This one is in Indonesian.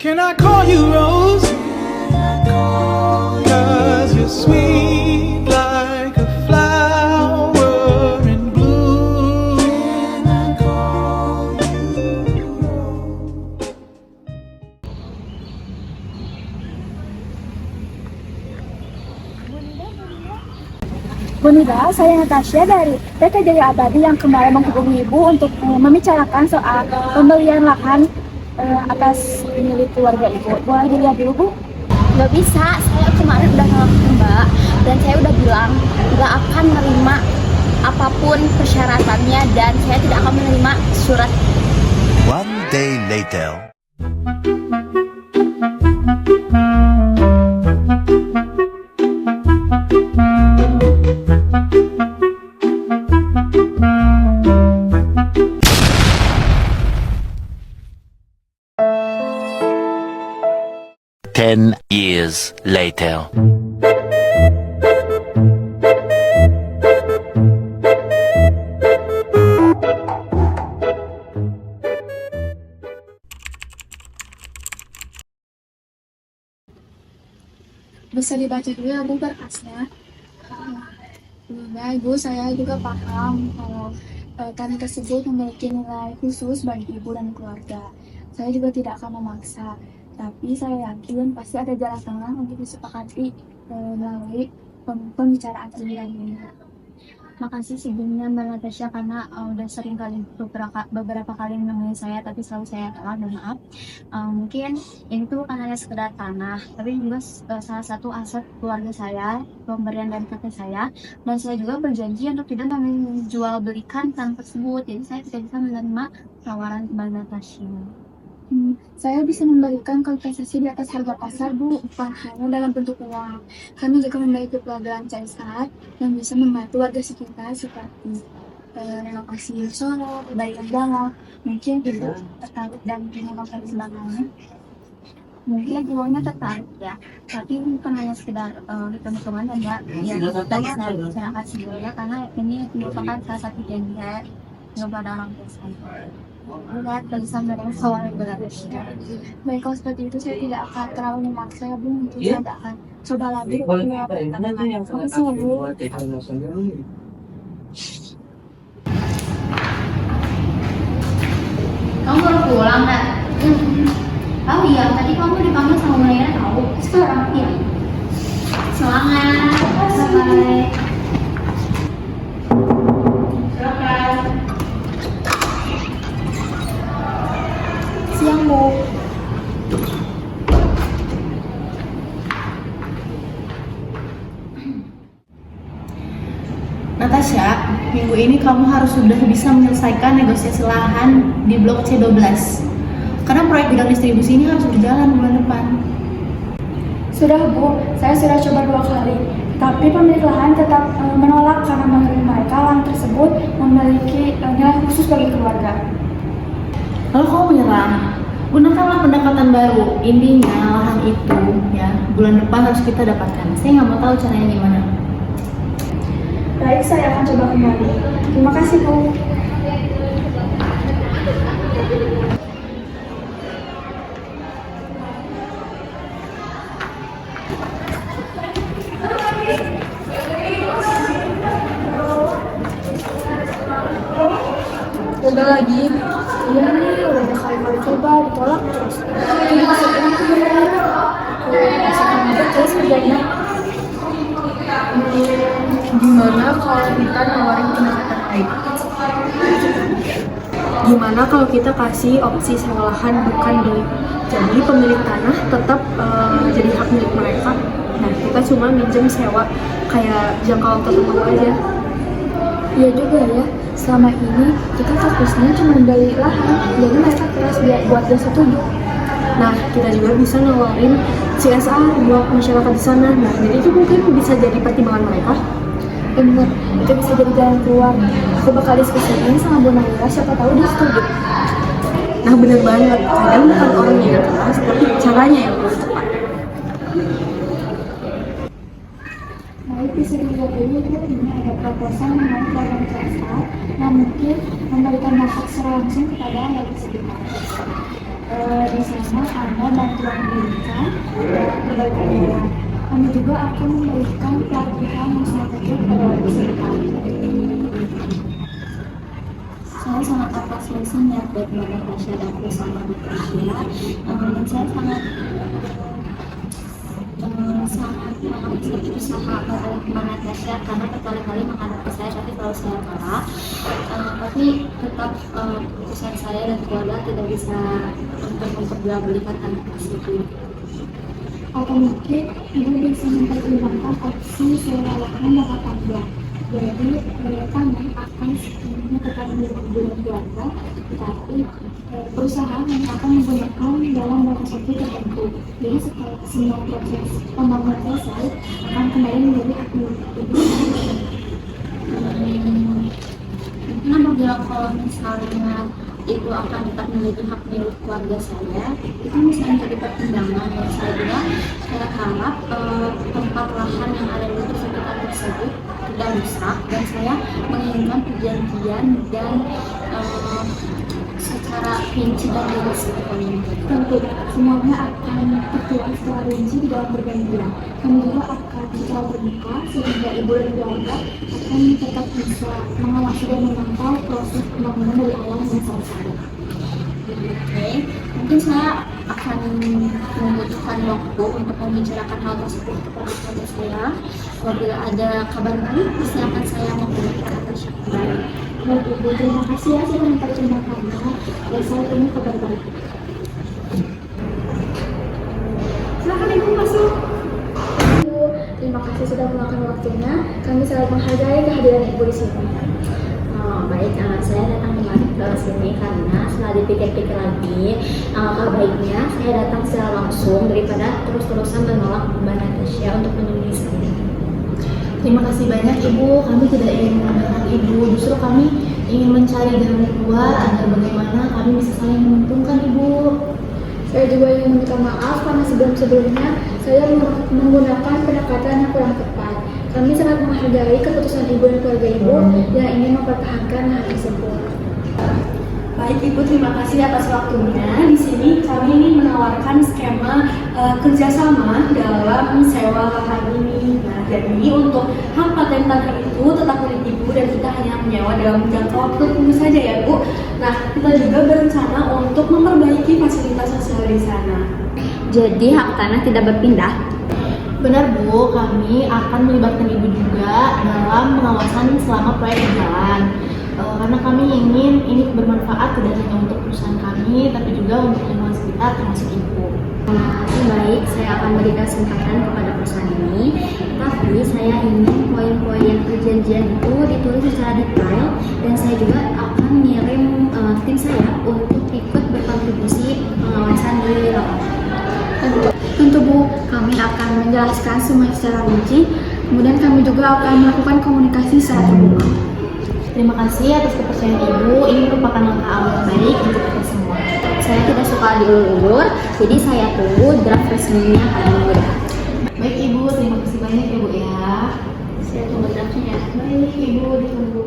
Can I call you Rose? 'Cause you're sweet like a flower in bloom. Bunida, saya Natasha dari PT Jaya Abadi yang kembali menghubungi Ibu untuk membicarakan soal pembelian lahan atas milik keluarga Ibu. Boleh dilihat dulu, Bu? Nggak bisa, saya kemarin udah nelfon Mbak dan saya udah bilang nggak akan menerima apapun persyaratannya dan saya tidak akan menerima surat. One day later. 10 years later. Bisa dibaca dulu ya, Bu, berkasnya. Baik, Bu, saya juga paham kalau tanah tersebut memiliki nilai khusus bagi Ibu dan keluarga. Saya juga tidak akan memaksa, tapi saya yakin pasti ada jalan tengah untuk disepakati melalui pembicaraan ini. Makasih sebelumnya Mbak Natasha karena udah sering kali beberapa kali menemui saya tapi selalu saya tolak dan maaf. Mungkin ini tuh bukan hanya sekedar tanah tapi juga salah satu aset keluarga saya, pemberian dari kakek saya, dan saya juga berjanji untuk tidak menjual belikan tanah tersebut, jadi saya tidak bisa menerima tawaran Mbak Natasha. Saya bisa memberikan kompensasi di atas harga pasar, Bu, bukan hanya dalam bentuk uang. Kami juga memiliki program CSR yang bisa membantu warga sekitar seperti renovasi solar, perbaikan jalan. Mungkin Ibu tertarik dan punya kompensasi bangunan. Mungkin uangnya tertarik ya, tapi bukan hanya sekedar hitung-hitungan dan ya tadi saya bicarakan sebelumnya karena ini merupakan salah satu janji saya kepada orang tua saya. Lihat tulisan dari awal berarti. Baik, kalau seperti itu saya tidak akan terlalu memaksa ya, Bu. Mungkin saya tidak akan coba lagi punya pertanyaan. Terima kasih ya, Bu. Kamu baru pulang, Nak? Oh iya, tadi kamu dipanggil sama Maya tahu. Sekarang ya. Semangat. Bye. Siang, Bu. Natasha, minggu ini kamu harus sudah bisa menyelesaikan negosiasi lahan di blok C12 karena proyek bidang distribusi ini harus berjalan bulan depan. Sudah, Bu. Saya sudah coba 2 kali. Tapi pemilik lahan tetap menolak karena menurut mereka lahan tersebut memiliki nilai khusus bagi keluarga. Lalu kamu menyerah, gunakanlah pendekatan baru. Intinya lahan itu ya bulan depan harus kita dapatkan. Saya nggak mau tahu caranya gimana. Baik, saya akan coba kembali. Terima kasih, Bu. Udah lagi. Iya nih, udah kali mau dicoba, ditolak terus. Ini maksudnya terus kerjanya. Gimana kalau kita nawarin pendekatan lain? Gimana kalau kita kasih opsi sewa lahan bukan beli? Jadi pemilik tanah tetap jadi hak milik mereka. Nah, kita cuma minjem sewa kayak jangka waktu tertentu aja. Iya juga ya. Selama ini kita fokusnya cuma beli lahan, jadi mereka keras buat dia setuju. Nah, kita juga bisa nawarin CSR buat masyarakat di sana. Nah, jadi itu mungkin bisa jadi pertimbangan mereka. Bener, itu bisa jadi jalan keluar. Aku bakal diskusiin sama Bu Naira, siapa tahu dia setuju. Nah, bener banget. Kadang bukan orangnya yang keras, tapi caranya yang lebih tepat. Baik, bisa dilihat dulu ini ada proposal mengenai program CSR yang mungkin memberikan dampak secara langsung kepada warga sekitar. Di sana ada bantuan pendidikan dan perbaikan jalan. Kami juga akan memberikan pelatihan usaha kecil pada warga sekitar. Saya sangat apresiasi niat baik Natasha dan bersama Natasha. Dan saya sangat mengapresiasi usaha Natasha karena berkali-kali menghadapi saya tapi selalu saya kalah. Tapi tetap keputusan saya dan keluarga tidak bisa untuk memperjualbelikan anak tersebut. Atau mungkin ibu bisa mempertimbangkan opsi serelakan jangka panjang. Jadi mereka akan sepenuhnya tetap menjadi ibu keluarga, tetapi perusahaan yang akan menggunakan dalam jangka waktu tertentu. Jadi setelah semua proses pembangunan selesai akan kembali menjadi hak milik ibu. Mungkin apabila kalau misalnya itu akan tetap menjadi hak milik keluarga saya, itu bisa menjadi pertimbangan dan saya harap tempat lahan yang ada di sekitar tersebut tidak rusak dan saya menginginkan perjanjian dan secara rinci dan jelas pokoknya. Tentu semuanya akan tertuang secara rinci di dalam perjanjian. Kami juga akan secara terbuka sehingga ibu dan keluarga akan tetap bisa mengawasi dan memantau proses pembangunan dari awal sampai selesai. Oke, mungkin saya akan membutuhkan waktu untuk membicarakan hal tersebut kepada keluarga saya. Apabila ada kabar baik, pasti akan saya menghubungi Natasha kembali. Baik ibu, terima kasih ya sudah mempertimbangkannya. Dan saya tunggu kabar baik. Silakan ibu masuk. Ibu, terima kasih sudah meluangkan waktunya. Kami sangat menghargai kehadiran ibu di sini. Baik, saya datang kembali ke sini karena setelah dipikir-pikir lagi, alangkah baiknya saya datang secara langsung daripada terus-terusan menolak Mbak Natasha untuk menemui saya. Terima kasih banyak Ibu, kami tidak ingin mengandalkan Ibu, justru kami ingin mencari jalan keluar agar bagaimana kami bisa saling menguntungkan Ibu. Saya juga ingin meminta maaf karena sebelum-sebelumnya saya menggunakan pendekatan yang kurang tepat. Kami sangat menghargai keputusan ibu dan keluarga ibu yang ingin mempertahankan hal tersebut. Baik Ibu, terima kasih atas waktunya. Di sini kami ingin menawarkan skema kerjasama dalam sewa lahan ini. Nah, jadi untuk hak paten tanah itu tetap milik Ibu dan kita hanya menyewa dalam jangka waktu tertentu saja ya Bu. Nah, kita juga berencana untuk memperbaiki fasilitas sosial di sana. Jadi hak tanah tidak berpindah. Benar Bu, kami akan melibatkan Ibu juga dalam pengawasan selama proyek berjalan. Karena kami ingin ini bermanfaat tidak hanya untuk perusahaan kami, tapi juga untuk lingkungan sekitar termasuk Ibu. Baik, saya akan berikan kesempatan kepada perusahaan ini. Tapi saya ingin poin-poin perjanjian itu ditulis secara detail dan saya juga akan mengirim tim saya untuk ikut berkontribusi pengawasan di lapangan. Tentu Bu, kami akan menjelaskan semua secara rinci. Kemudian kami juga akan melakukan komunikasi secara terbuka. Terima kasih atas kepercayaan Ibu, ini merupakan langkah awal baik untuk kita semua. Saya tidak suka diulur-ulur, jadi saya tunggu draft resminya pada minggu depan. Baik Ibu, terima kasih banyak ya Bu ya. Saya tunggu draftnya ya. Baik Ibu, ditunggu.